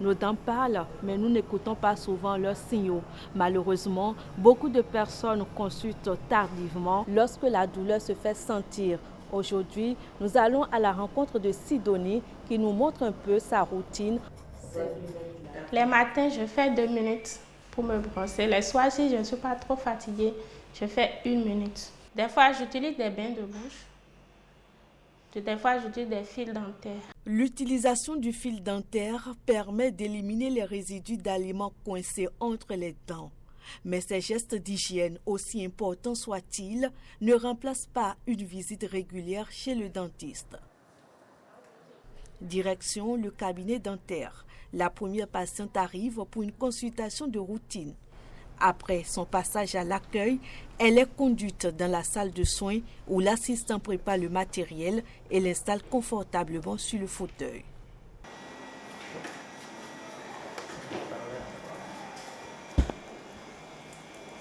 Nos dents parlent, mais nous n'écoutons pas souvent leurs signaux. Malheureusement, beaucoup de personnes consultent tardivement lorsque la douleur se fait sentir. Aujourd'hui, nous allons à la rencontre de Sidonie qui nous montre un peu sa routine. Les matins, je fais 2 minutes pour me brosser. Les soirs, si je ne suis pas trop fatiguée, je fais 1 minute. Des fois, j'utilise des bains de bouche. Des fois, j'utilise des fils dentaires. L'utilisation du fil dentaire permet d'éliminer les résidus d'aliments coincés entre les dents. Mais ces gestes d'hygiène, aussi importants soient-ils, ne remplacent pas une visite régulière chez le dentiste. Direction le cabinet dentaire. La première patiente arrive pour une consultation de routine. Après son passage à l'accueil, elle est conduite dans la salle de soins où l'assistant prépare le matériel et l'installe confortablement sur le fauteuil.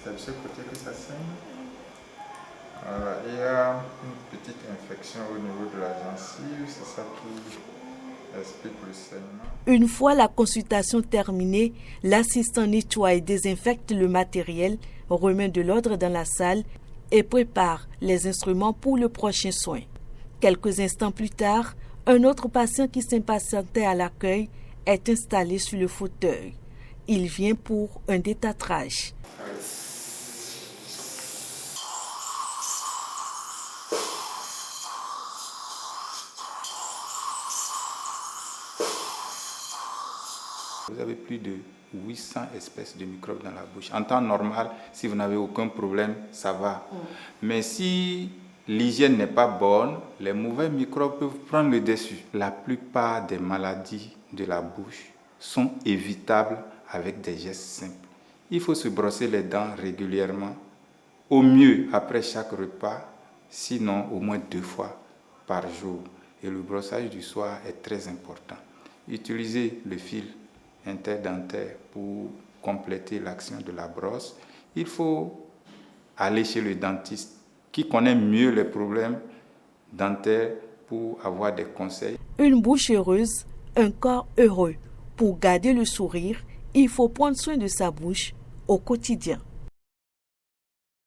C'est de ce côté que ça saigne. Voilà, il y a une petite infection au niveau de la gencive, c'est ça qui explique le saignement. Une fois la consultation terminée, l'assistant nettoie et désinfecte le matériel, remet de l'ordre dans la salle et prépare les instruments pour le prochain soin. Quelques instants plus tard, un autre patient qui s'impatientait à l'accueil est installé sur le fauteuil. Il vient pour un détartrage. Vous avez plus de 800 espèces de microbes dans la bouche. En temps normal, si vous n'avez aucun problème, ça va. Mais si l'hygiène n'est pas bonne, les mauvais microbes peuvent prendre le dessus. La plupart des maladies de la bouche sont évitables avec des gestes simples. Il faut se brosser les dents régulièrement, au mieux après chaque repas, sinon au moins 2 fois par jour. Et le brossage du soir est très important. Utilisez le fil interdentaire pour compléter l'action de la brosse. Il faut aller chez le dentiste qui connaît mieux les problèmes dentaires pour avoir des conseils. Une bouche heureuse, un corps heureux. Pour garder le sourire, il faut prendre soin de sa bouche au quotidien.